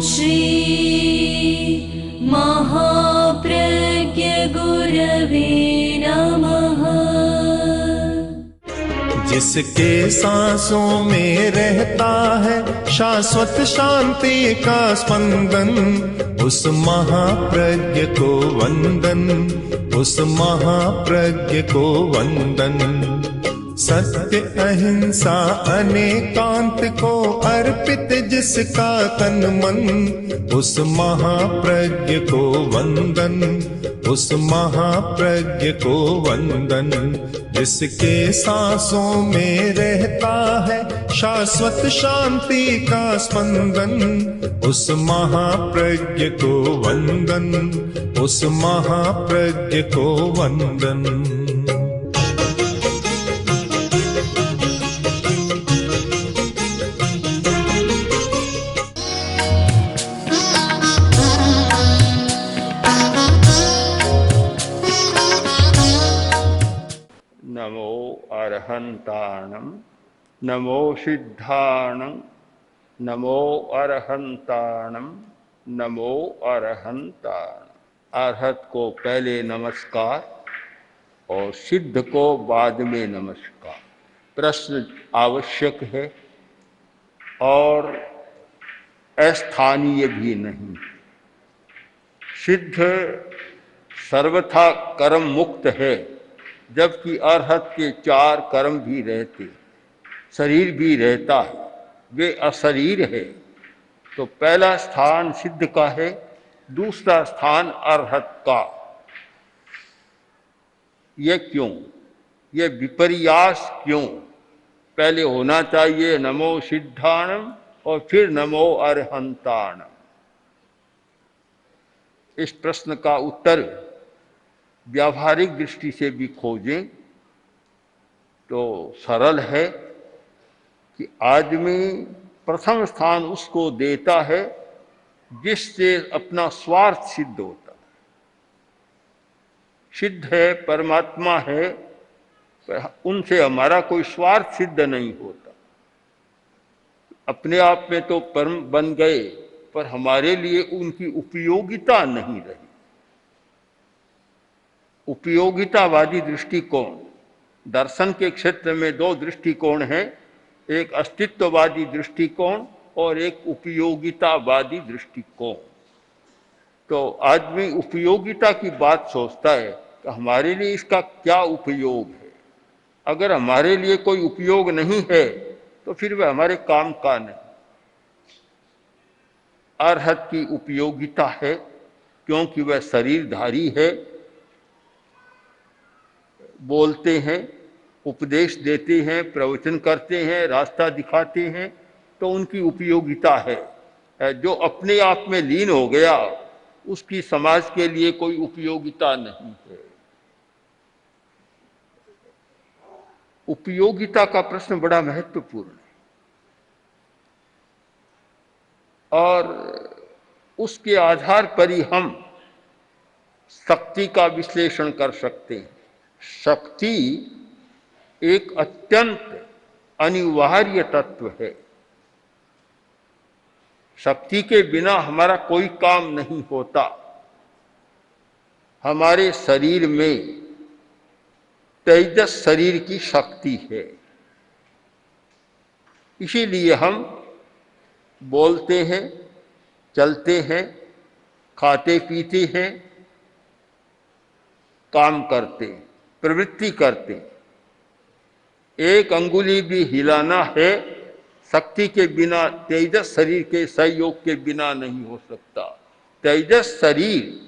श्री महाप्रज्ञ गुरवे नमः। जिसके सांसों में रहता है शाश्वत शांति का स्पंदन, उस महाप्रज्ञ को वंदन, उस महाप्रज्ञ को वंदन। सत्य अहिंसा अनेकांत को अर्पित जिसका तन मन, उस महाप्रज्ञ को वंदन, उस महाप्रज्ञ को वंदन। जिसके सांसों में रहता है शाश्वत शांति का स्पंदन, उस महाप्रज्ञ को वंदन, उस महाप्रज्ञ को वंदन। नमो अरहंताणं नमो सिद्धाणं नमो अरहंताणं नमो अरहंताणं। अरहत को पहले नमस्कार और सिद्ध को बाद में नमस्कार। प्रश्न आवश्यक है और अस्थानीय भी नहीं। सिद्ध सर्वथा कर्म मुक्त है, जबकि अरहत के 4 कर्म भी रहते, शरीर भी रहता है, वे अशरीर है। तो पहला स्थान सिद्ध का है, दूसरा स्थान अरहत का। ये क्यों? ये विपर्यास क्यों? पहले होना चाहिए नमो सिद्धाणम और फिर नमो अरहंताणम। इस प्रश्न का उत्तर व्यावहारिक दृष्टि से भी खोजें तो सरल है कि आदमी प्रथम स्थान उसको देता है जिससे अपना स्वार्थ सिद्ध होता है। सिद्ध है, परमात्मा है, पर उनसे हमारा कोई स्वार्थ सिद्ध नहीं होता। अपने आप में तो परम बन गए, पर हमारे लिए उनकी उपयोगिता नहीं रही। उपयोगितावादी दृष्टिकोण, दर्शन के क्षेत्र में 2 दृष्टिकोण हैं, एक अस्तित्ववादी दृष्टिकोण और एक उपयोगितावादी दृष्टिकोण। तो आदमी उपयोगिता की बात सोचता है कि हमारे लिए इसका क्या उपयोग है। अगर हमारे लिए कोई उपयोग नहीं है तो फिर वह हमारे काम का नहीं। अरहत की उपयोगिता है क्योंकि वह शरीरधारी है, बोलते हैं, उपदेश देते हैं, प्रवचन करते हैं, रास्ता दिखाते हैं, तो उनकी उपयोगिता है। जो अपने आप में लीन हो गया उसकी समाज के लिए कोई उपयोगिता नहीं है। उपयोगिता का प्रश्न बड़ा महत्वपूर्ण है और उसके आधार पर ही हम शक्ति का विश्लेषण कर सकते हैं। शक्ति एक अत्यंत अनिवार्य तत्व है। शक्ति के बिना हमारा कोई काम नहीं होता। हमारे शरीर में तेजस शरीर की शक्ति है, इसीलिए हम बोलते हैं, चलते हैं, खाते पीते हैं, काम करते हैं, प्रवृत्ति करते हैं। एक अंगुली भी हिलाना है, शक्ति के बिना, तेजस शरीर के सहयोग के बिना नहीं हो सकता। तेजस शरीर,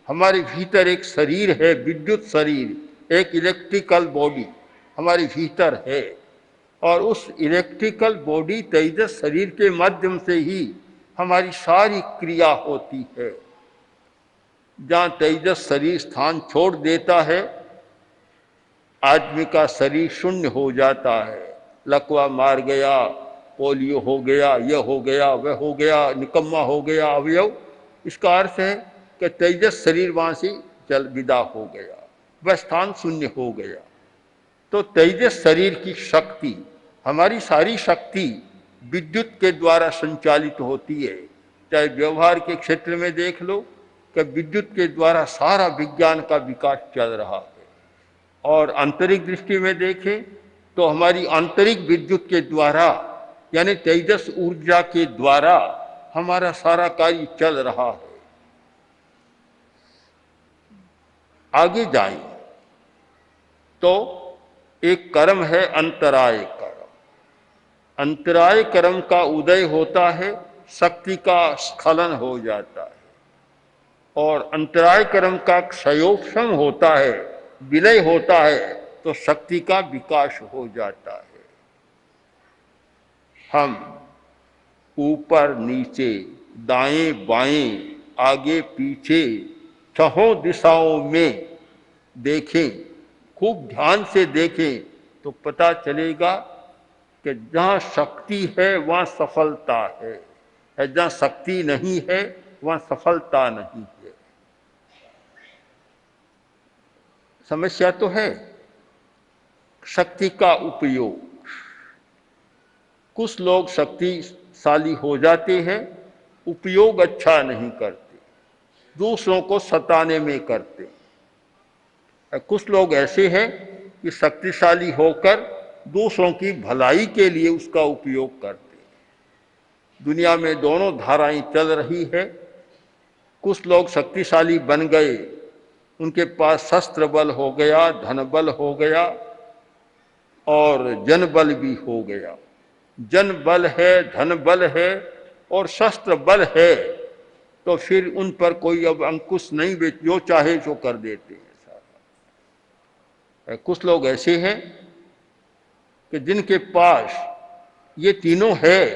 हमारे भीतर एक शरीर है, विद्युत शरीर, एक इलेक्ट्रिकल बॉडी हमारे भीतर है और उस इलेक्ट्रिकल बॉडी तेजस शरीर के माध्यम से ही हमारी सारी क्रिया होती है। जहाँ तेजस शरीर स्थान छोड़ देता है, आदमी का शरीर शून्य हो जाता है। लकवा मार गया, पोलियो हो गया, यह हो गया, वह हो गया, निकम्मा हो गया अवयव। इसका अर्थ है कि तेजस शरीर वहाँ से चल विदा हो गया, वह स्थान शून्य हो गया। तो तेजस शरीर की शक्ति, हमारी सारी शक्ति विद्युत के द्वारा संचालित होती है। चाहे व्यवहार के क्षेत्र में देख लो कि विद्युत के द्वारा सारा विज्ञान का विकास चल रहा है, और आंतरिक दृष्टि में देखें तो हमारी आंतरिक विद्युत के द्वारा यानी तेजस ऊर्जा के द्वारा हमारा सारा कार्य चल रहा है। आगे जाएं तो एक कर्म है अंतराय कर्म। अंतराय कर्म का उदय होता है, शक्ति का स्खलन हो जाता है, और अंतराय कर्म का क्षयोपशम होता है, विलय होता है, तो शक्ति का विकास हो जाता है। हम ऊपर नीचे दाएं बाएं आगे पीछे छहों दिशाओं में देखें, खूब ध्यान से देखें तो पता चलेगा कि जहाँ शक्ति है वहाँ सफलता है, जहाँ शक्ति नहीं है वहाँ सफलता नहीं है। समस्या तो है शक्ति का उपयोग। कुछ लोग शक्तिशाली हो जाते हैं, उपयोग अच्छा नहीं करते, दूसरों को सताने में करते। कुछ लोग ऐसे हैं कि शक्तिशाली होकर दूसरों की भलाई के लिए उसका उपयोग करते। दुनिया में दोनों धाराएं चल रही है। कुछ लोग शक्तिशाली बन गए, उनके पास शस्त्र बल हो गया, धन बल हो गया और जन बल भी हो गया। जन बल है, धन बल है और शस्त्र बल है, तो फिर उन पर कोई अब अंकुश नहीं, वे जो चाहे सो कर देते हैं सारा। कुछ लोग ऐसे हैं कि जिनके पास ये तीनों है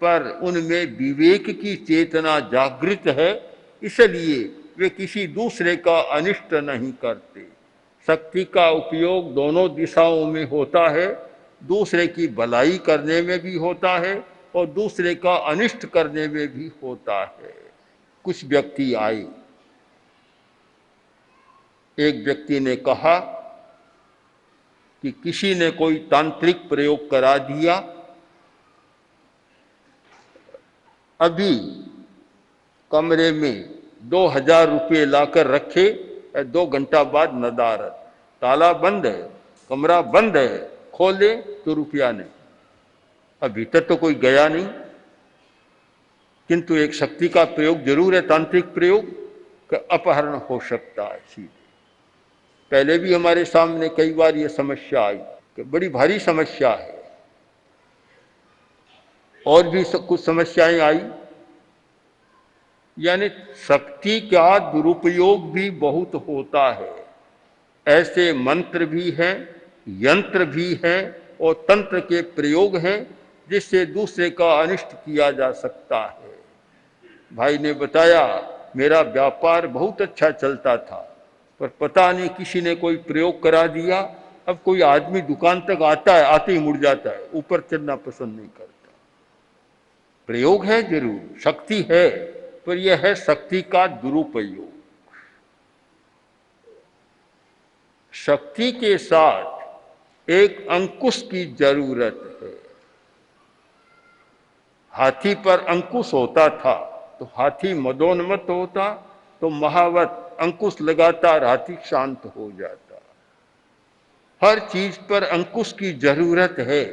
पर उनमें विवेक की चेतना जागृत है, इसलिए वे किसी दूसरे का अनिष्ट नहीं करते। शक्ति का उपयोग दोनों दिशाओं में होता है, दूसरे की भलाई करने में भी होता है और दूसरे का अनिष्ट करने में भी होता है। कुछ व्यक्ति आए, एक व्यक्ति ने कहा कि किसी ने कोई तांत्रिक प्रयोग करा दिया, अभी कमरे में 2000 रुपये लाकर रखे, 2 घंटा बाद नदारत, ताला बंद है, कमरा बंद है, खोले तो रुपया नहीं। अब भीतर तो कोई गया नहीं, किंतु एक शक्ति का प्रयोग जरूर है, तांत्रिक प्रयोग का अपहरण हो सकता है सीधे। पहले भी हमारे सामने कई बार ये समस्या आई कि बड़ी भारी समस्या है, और भी कुछ समस्याएं आई। यानी शक्ति का दुरुपयोग भी बहुत होता है। ऐसे मंत्र भी हैं, यंत्र भी हैं और तंत्र के प्रयोग हैं जिससे दूसरे का अनिष्ट किया जा सकता है। भाई ने बताया मेरा व्यापार बहुत अच्छा चलता था, पर पता नहीं किसी ने कोई प्रयोग करा दिया, अब कोई आदमी दुकान तक आता है, आते ही मुड़ जाता है, ऊपर चढ़ना पसंद नहीं करता। प्रयोग है जरूर, शक्ति है, पर यह है शक्ति का दुरुपयोग। शक्ति के साथ एक अंकुश की जरूरत है। हाथी पर अंकुश होता था तो हाथी मदोन्मत्त होता, तो महावत अंकुश लगातार हाथी शांत हो जाता। हर चीज पर अंकुश की जरूरत है,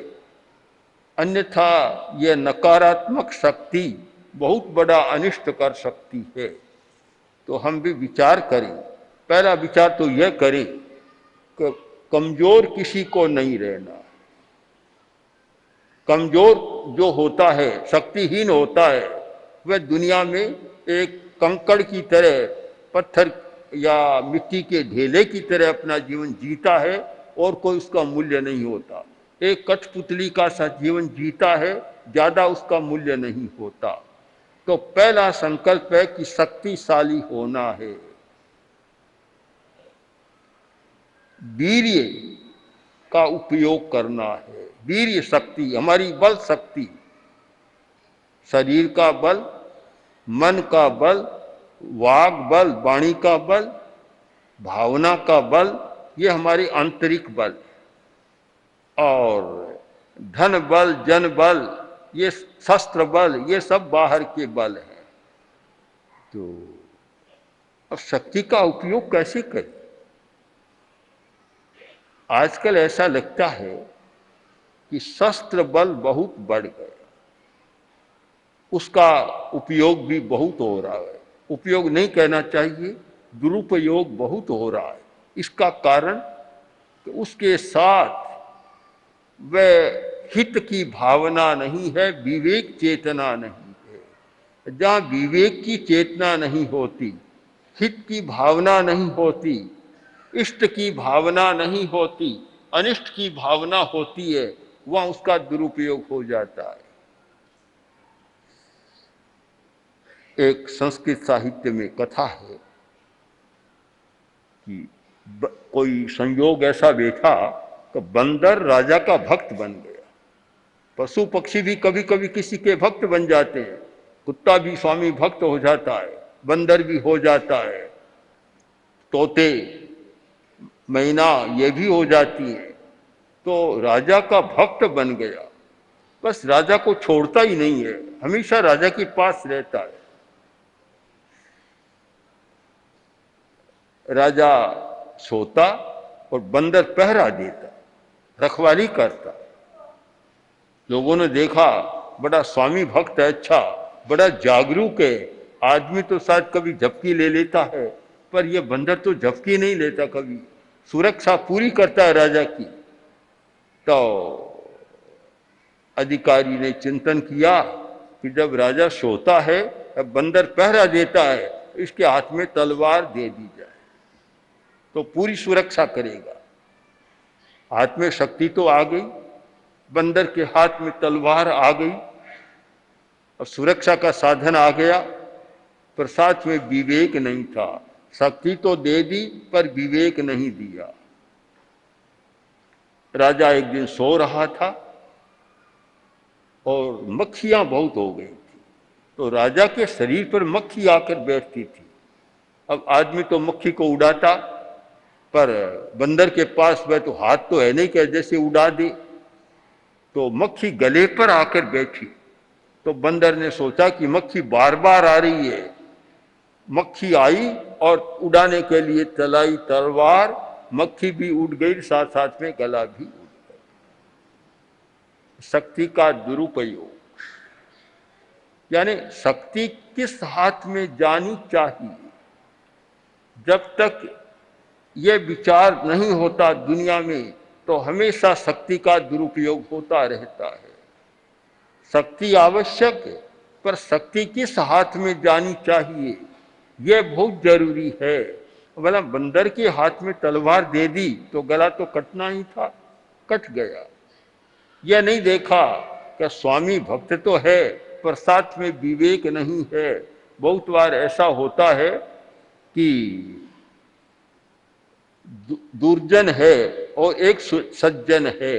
अन्यथा यह नकारात्मक शक्ति बहुत बड़ा अनिष्ट कर सकती है। तो हम भी विचार करें। पहला विचार तो यह करें कि कमजोर किसी को नहीं रहना। कमजोर जो होता है, शक्तिहीन होता है, वह दुनिया में एक कंकड़ की तरह, पत्थर या मिट्टी के ढेले की तरह अपना जीवन जीता है और कोई उसका मूल्य नहीं होता। एक कठपुतली का सा जीवन जीता है, ज्यादा उसका मूल्य नहीं होता। तो पहला संकल्प है कि शक्तिशाली होना है। वीर्य का उपयोग करना है। वीर्य शक्ति, हमारी बल शक्ति, शरीर का बल, मन का बल, वाग बल, वाणी का बल, भावना का बल, ये हमारी आंतरिक बल। और धन बल, जन बल, ये शस्त्र बल, ये सब बाहर के बल हैं। तो अब शक्ति का उपयोग कैसे करें? आजकल ऐसा लगता है कि शस्त्र बल बहुत बढ़ गया, उसका उपयोग भी बहुत हो रहा है। उपयोग नहीं कहना चाहिए, दुरुपयोग बहुत हो रहा है। इसका कारण कि उसके साथ वह हित की भावना नहीं है, विवेक चेतना नहीं है। जहाँ विवेक की चेतना नहीं होती, हित की भावना नहीं होती, इष्ट की भावना नहीं होती, अनिष्ट की भावना होती है, वहाँ उसका दुरुपयोग हो जाता है। एक संस्कृत साहित्य में कथा है कि कोई संयोग ऐसा बैठा कि बंदर राजा का भक्त बन गया। पशु पक्षी भी कभी कभी किसी के भक्त बन जाते हैं, कुत्ता भी स्वामी भक्त हो जाता है, बंदर भी हो जाता है, तोते, मैना ये भी हो जाती है। तो राजा का भक्त बन गया, बस राजा को छोड़ता ही नहीं है, हमेशा राजा के पास रहता है। राजा सोता और बंदर पहरा देता, रखवाली करता। लोगों ने देखा बड़ा स्वामी भक्त है, अच्छा बड़ा जागरूक है, आदमी तो शायद कभी झपकी ले लेता है, पर यह बंदर तो झपकी नहीं लेता, कभी सुरक्षा पूरी करता है राजा की। तो अधिकारी ने चिंतन किया कि जब राजा सोता है, अब बंदर पहरा देता है, इसके हाथ में तलवार दे दी जाए तो पूरी सुरक्षा करेगा। हाथ में शक्ति तो आ गई, बंदर के हाथ में तलवार आ गई, अब सुरक्षा का साधन आ गया, पर साथ में विवेक नहीं था। शक्ति तो दे दी पर विवेक नहीं दिया। राजा एक दिन सो रहा था और मक्खियां बहुत हो गई थी, तो राजा के शरीर पर मक्खी आकर बैठती थी। अब आदमी तो मक्खी को उड़ाता, पर बंदर के पास वह तो हाथ तो है नहीं कि जैसे उड़ा दे। तो मक्खी गले पर आकर बैठी, तो बंदर ने सोचा कि मक्खी बार बार आ रही है। मक्खी आई और उड़ाने के लिए चलाई तलवार, मक्खी भी उड़ गई, साथ साथ में गला भी उड़ गया। शक्ति का दुरुपयोग, यानी शक्ति किस हाथ में जानी चाहिए, जब तक यह विचार नहीं होता दुनिया में, तो हमेशा शक्ति का दुरुपयोग होता रहता है। शक्ति आवश्यक है, पर शक्ति किस हाथ में जानी चाहिए यह बहुत जरूरी है। बोला बंदर के हाथ में तलवार दे दी तो गला तो कटना ही था, कट गया। यह नहीं देखा कि स्वामी भक्त तो है पर साथ में विवेक नहीं है। बहुत बार ऐसा होता है कि दुर्जन है और एक सज्जन है,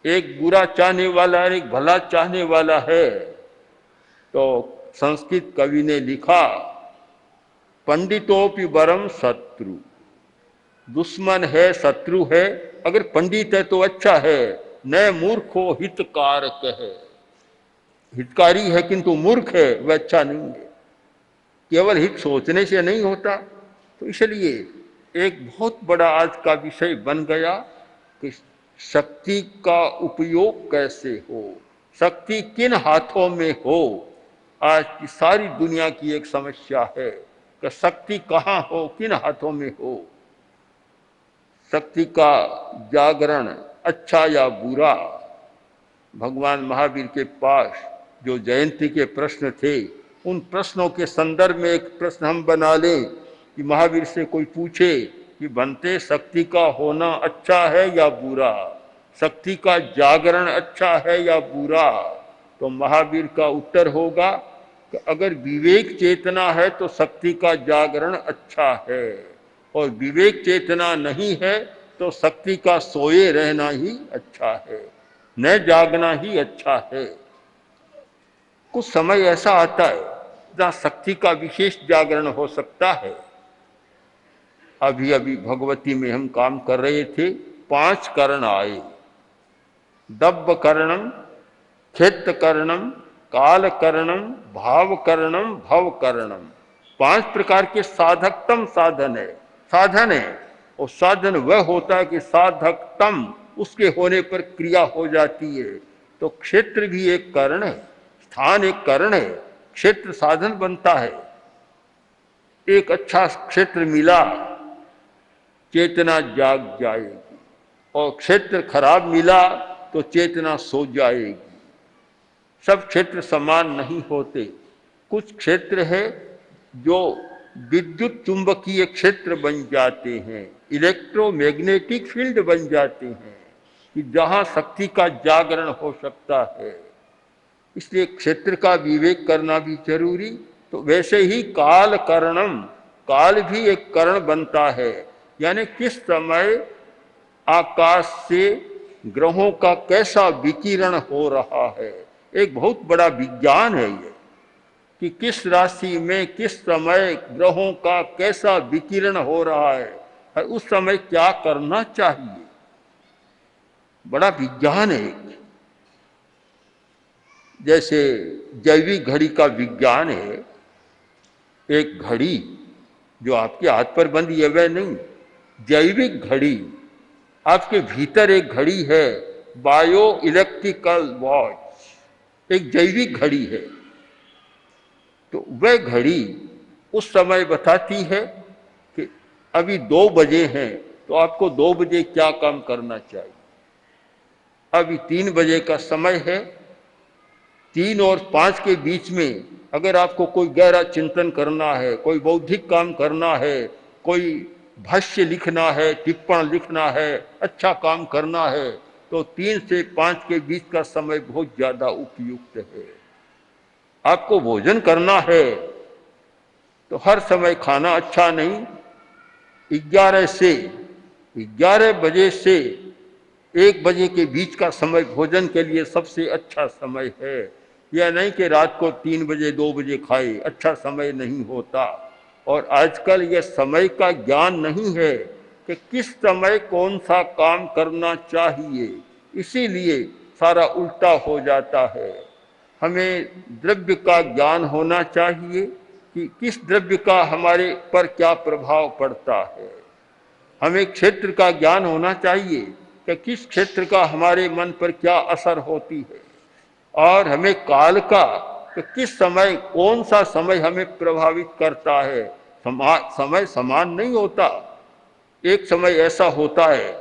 एक बुरा चाहने वाला है, एक भला चाहने वाला है। तो संस्कृत कवि ने लिखा, पंडितोपि वरम शत्रु, दुश्मन है, शत्रु है, अगर पंडित है तो अच्छा है, न मूर्खो हितकारक है। हितकारी है किंतु मूर्ख है, वह अच्छा नहीं है। केवल हित सोचने से नहीं होता। तो इसलिए एक बहुत बड़ा आज का विषय बन गया कि शक्ति का उपयोग कैसे हो, शक्ति किन हाथों में हो। आज की सारी दुनिया की एक समस्या है कि शक्ति कहाँ हो, किन हाथों में हो। शक्ति का जागरण अच्छा या बुरा, भगवान महावीर के पास जो जयंती के प्रश्न थे, उन प्रश्नों के संदर्भ में एक प्रश्न हम बना लें कि महावीर से कोई पूछे कि बनते शक्ति का होना अच्छा है या बुरा, शक्ति का जागरण अच्छा है या बुरा, तो महावीर का उत्तर होगा कि अगर विवेक चेतना है तो शक्ति का जागरण अच्छा है, और विवेक चेतना नहीं है तो शक्ति का सोए रहना ही अच्छा है, न जागना ही अच्छा है। कुछ समय ऐसा आता है जहाँ शक्ति का विशेष जागरण हो सकता है। अभी अभी भगवती में हम काम कर रहे थे, 5 करण आए, दब्ब करणम, क्षेत्र करणम, काल करणम, भाव करणम, भव करणम। 5 प्रकार के साधकतम साधन है। और साधन वह होता है कि साधकतम उसके होने पर क्रिया हो जाती है। तो क्षेत्र भी एक कारण है, स्थान एक कारण है, क्षेत्र साधन बनता है। एक अच्छा क्षेत्र मिला, चेतना जाग जाएगी, और क्षेत्र खराब मिला तो चेतना सो जाएगी। सब क्षेत्र समान नहीं होते। कुछ क्षेत्र है जो विद्युत चुंबकीय क्षेत्र बन जाते हैं, इलेक्ट्रोमैग्नेटिक फील्ड बन जाते हैं, कि जहां शक्ति का जागरण हो सकता है। इसलिए क्षेत्र का विवेक करना भी जरूरी। तो वैसे ही काल करणम, काल भी एक करण बनता है, यानी किस समय आकाश से ग्रहों का कैसा विकिरण हो रहा है। एक बहुत बड़ा विज्ञान है ये, कि किस राशि में किस समय ग्रहों का कैसा विकिरण हो रहा है और उस समय क्या करना चाहिए। बड़ा विज्ञान है। जैसे जैविक घड़ी का विज्ञान है। एक घड़ी जो आपके हाथ पर बंधी है वह नहीं, जैविक घड़ी। आपके भीतर एक घड़ी है, बायो इलेक्ट्रिकल वॉच, एक जैविक घड़ी है। तो वह घड़ी उस समय बताती है कि अभी 2 बजे हैं, तो आपको 2 बजे क्या काम करना चाहिए। अभी 3 बजे का समय है। 3 और 5 के बीच में अगर आपको कोई गहरा चिंतन करना है, कोई बौद्धिक काम करना है, कोई भाष्य लिखना है, टिप्पण लिखना है, अच्छा काम करना है, तो 3 से 5 के बीच का समय बहुत ज्यादा उपयुक्त है। आपको भोजन करना है तो हर समय खाना अच्छा नहीं। 11 बजे से 1 बजे के बीच का समय भोजन के लिए सबसे अच्छा समय है। यह नहीं कि रात को 3 बजे 2 बजे खाए, अच्छा समय नहीं होता। और आजकल यह समय का ज्ञान नहीं है कि किस समय कौन सा काम करना चाहिए, इसीलिए सारा उल्टा हो जाता है। हमें द्रव्य का ज्ञान होना चाहिए कि किस द्रव्य का हमारे पर क्या प्रभाव पड़ता है। हमें क्षेत्र का ज्ञान होना चाहिए कि किस क्षेत्र का हमारे मन पर क्या असर होती है। और हमें काल का कि किस समय कौन सा समय हमें प्रभावित करता है। समय समान नहीं होता। एक समय ऐसा होता है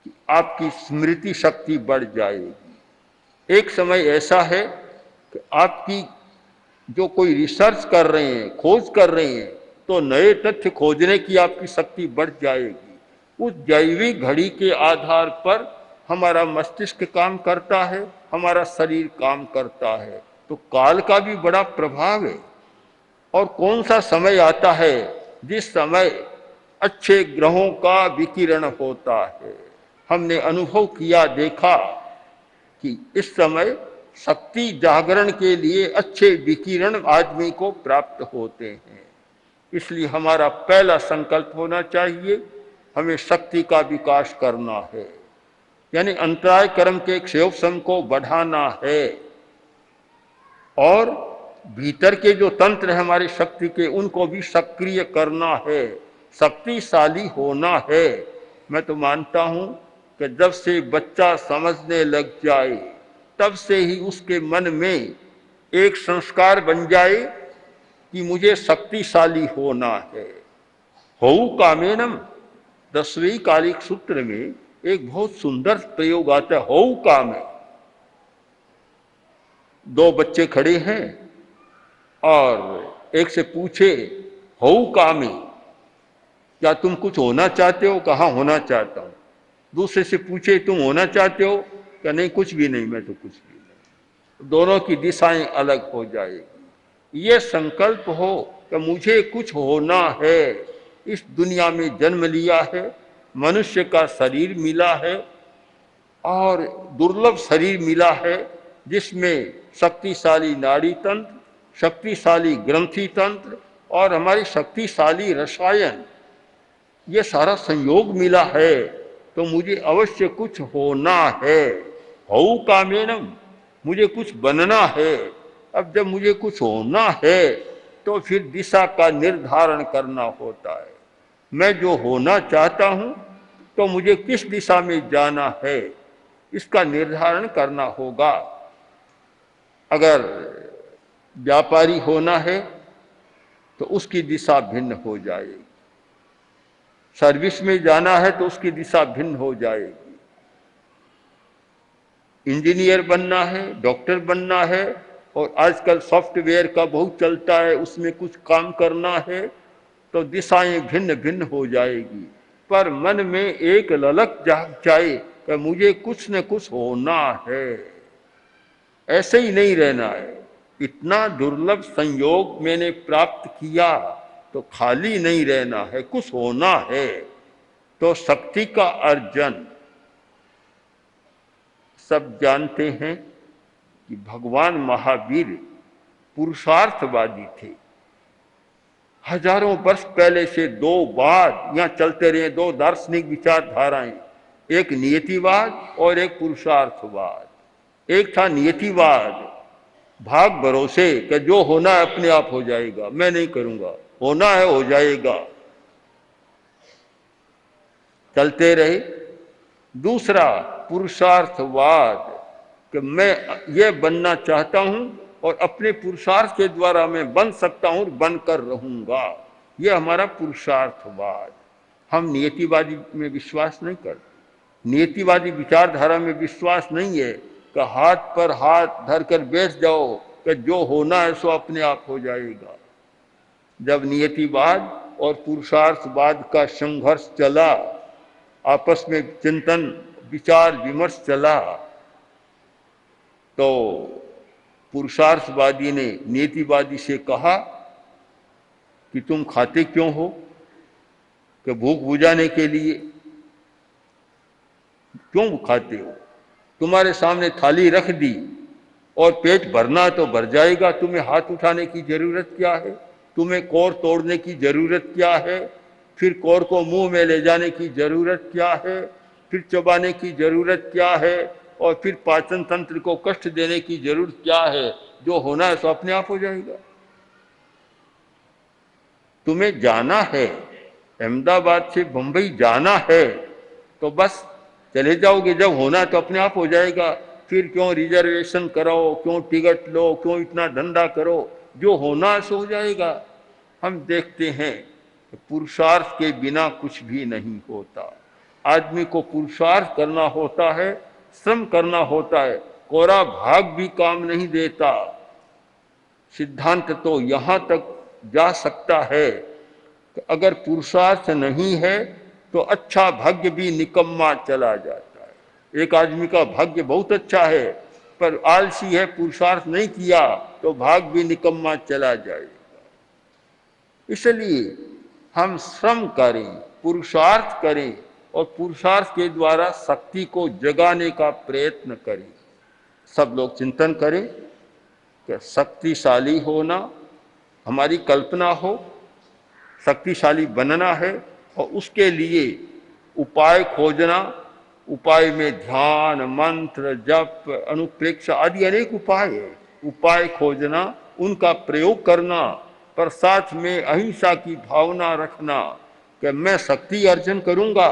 कि आपकी स्मृति शक्ति बढ़ जाएगी। एक समय ऐसा है कि आपकी जो कोई रिसर्च कर रहे हैं, खोज कर रहे हैं, तो नए तथ्य खोजने की आपकी शक्ति बढ़ जाएगी। उस जैविक घड़ी के आधार पर हमारा मस्तिष्क काम करता है, हमारा शरीर काम करता है। तो काल का भी बड़ा प्रभाव है। और कौन सा समय आता है जिस समय अच्छे ग्रहों का विकिरण होता है। हमने अनुभव किया, देखा कि इस समय शक्ति जागरण के लिए अच्छे विकिरण आदमी को प्राप्त होते हैं। इसलिए हमारा पहला संकल्प होना चाहिए, हमें शक्ति का विकास करना है, यानी अंतराय कर्म के क्षयोपशम को बढ़ाना है। और भीतर के जो तंत्र है हमारी शक्ति के, उनको भी सक्रिय करना है, शक्तिशाली होना है। मैं तो मानता हूं कि जब से बच्चा समझने लग जाए तब से ही उसके मन में एक संस्कार बन जाए कि मुझे शक्तिशाली होना है। हऊ कामेनम, 10वें कालिक सूत्र में एक बहुत सुंदर प्रयोग आता है, हऊ कामे। 2 बच्चे खड़े हैं और एक से पूछे, हऊ कामे, क्या तुम कुछ होना चाहते हो? कहाँ होना चाहता हूं। दूसरे से पूछे, तुम होना चाहते हो? क्या नहीं, कुछ भी नहीं, मैं तो कुछ भी नहीं। दोनों की दिशाएं अलग हो जाएगी। ये संकल्प हो कि मुझे कुछ होना है। इस दुनिया में जन्म लिया है, मनुष्य का शरीर मिला है और दुर्लभ शरीर मिला है, जिसमें शक्तिशाली नाड़ी तंत्र, शक्तिशाली ग्रंथि तंत्र और हमारी शक्तिशाली रसायन, ये सारा संयोग मिला है। तो मुझे अवश्य कुछ होना है। हऊ कामेनम, मुझे कुछ बनना है। अब जब मुझे कुछ होना है तो फिर दिशा का निर्धारण करना होता है। मैं जो होना चाहता हूं तो मुझे किस दिशा में जाना है, इसका निर्धारण करना होगा। अगर व्यापारी होना है तो उसकी दिशा भिन्न हो जाएगी, सर्विस में जाना है तो उसकी दिशा भिन्न हो जाएगी, इंजीनियर बनना है, डॉक्टर बनना है, और आजकल सॉफ्टवेयर का बहुत चलता है, उसमें कुछ काम करना है, तो दिशाएं भिन्न भिन्न हो जाएगी। पर मन में एक ललक जाग जाए कि मुझे कुछ न कुछ होना है, ऐसे ही नहीं रहना है। इतना दुर्लभ संयोग मैंने प्राप्त किया तो खाली नहीं रहना है, कुछ होना है। तो शक्ति का अर्जन, सब जानते हैं कि भगवान महावीर पुरुषार्थवादी थे। हजारों वर्ष पहले से दो बात यहाँ चलते रहे, दो दार्शनिक विचारधाराएं, एक नियतिवाद और एक पुरुषार्थवाद। एक था नियतिवाद, भाग भरोसे कि जो होना है अपने आप हो जाएगा, मैं नहीं करूंगा, होना है हो जाएगा, चलते रहे। दूसरा पुरुषार्थवाद कि मैं ये बनना चाहता हूं और अपने पुरुषार्थ के द्वारा मैं बन सकता हूं, बनकर रहूंगा, ये हमारा पुरुषार्थवाद। हम नियतिवादी में विश्वास नहीं करते, नियतिवादी विचारधारा में विश्वास नहीं है कि हाथ पर हाथ धरकर बैठ जाओ कि जो होना है सो अपने आप हो जाएगा। जब नियतिवाद और पुरुषार्थवाद का संघर्ष चला, आपस में चिंतन विचार विमर्श चला, तो पुरुषार्थवादी ने नियतिवादी से कहा कि तुम खाते क्यों हो? कि भूख बुझाने के लिए। क्यों खाते हो? तुम्हारे सामने थाली रख दी और पेट भरना तो भर जाएगा, तुम्हें हाथ उठाने की जरूरत क्या है? तुम्हें कोर तोड़ने की जरूरत क्या है? फिर कोर को मुंह में ले जाने की जरूरत क्या है? फिर चबाने की जरूरत क्या है? और फिर पाचन तंत्र को कष्ट देने की जरूरत क्या है? जो होना है सो अपने आप हो जाएगा। तुम्हें जाना है, अहमदाबाद से बंबई जाना है, तो बस चले जाओगे, जब होना है तो अपने आप हो जाएगा। फिर क्यों रिजर्वेशन कराओ, क्यों टिकट लो, क्यों इतना धंधा करो? जो होना है सो हो जाएगा। हम देखते हैं कि पुरुषार्थ के बिना कुछ भी नहीं होता। आदमी को पुरुषार्थ करना होता है, श्रम करना होता है, कोरा भाग भी काम नहीं देता। सिद्धांत तो यहाँ तक जा सकता है कि अगर पुरुषार्थ नहीं है तो अच्छा भाग्य भी निकम्मा चला जाता है। एक आदमी का भाग्य बहुत अच्छा है पर आलसी है, पुरुषार्थ नहीं किया तो भाग्य भी निकम्मा चला जाएगा। इसलिए हम श्रम करें, पुरुषार्थ करें और पुरुषार्थ के द्वारा शक्ति को जगाने का प्रयत्न करें। सब लोग चिंतन करें कि शक्तिशाली होना हमारी कल्पना हो, शक्तिशाली बनना है और उसके लिए उपाय खोजना, उपाय में ध्यान, मंत्र, जप, अनुप्रेक्षा आदि अनेक उपाय है। उपाय खोजना, उनका प्रयोग करना, पर साथ में अहिंसा की भावना रखना कि मैं शक्ति अर्जन करूंगा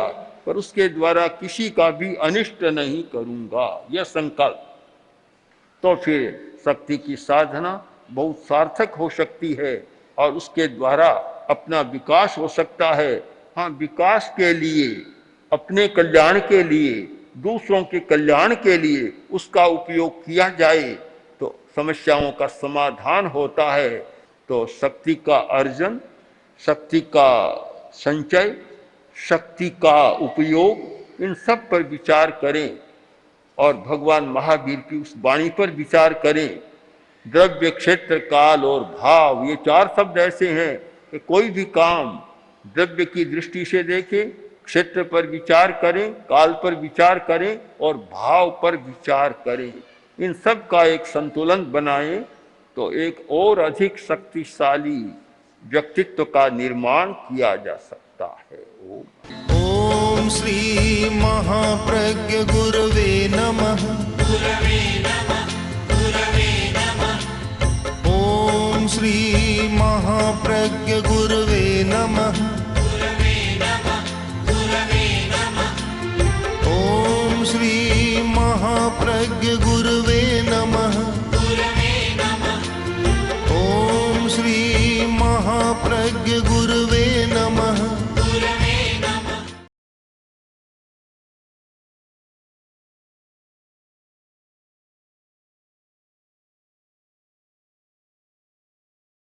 पर उसके द्वारा किसी का भी अनिष्ट नहीं करूंगा, यह संकल्प। तो फिर शक्ति की साधना बहुत सार्थक हो सकती है और उसके द्वारा अपना विकास हो सकता है। हाँ, विकास के लिए, अपने कल्याण के लिए, दूसरों के कल्याण के लिए उसका उपयोग किया जाए तो समस्याओं का समाधान होता है। तो शक्ति का अर्जन, शक्ति का संचय, शक्ति का उपयोग, इन सब पर विचार करें और भगवान महावीर की उस वाणी पर विचार करें। द्रव्य, क्षेत्र, काल और भाव, ये चार शब्द ऐसे हैं कि कोई भी काम द्रव्य की दृष्टि से देखें, क्षेत्र पर विचार करें, काल पर विचार करें और भाव पर विचार करें। इन सब का एक संतुलन बनाएं तो एक और अधिक शक्तिशाली व्यक्तित्व का निर्माण किया जा सकता है। ओम श्री महाप्रज्ञ गुरवे नमः। गुरवे नमः, गुरवे नमः। ओम श्री महा महाप्रज्ञ गुरवे नमः। ओम श्री महाप्रज्ञ गुरवे नमः। ओम श्री महाप्रज्ञ गुरवे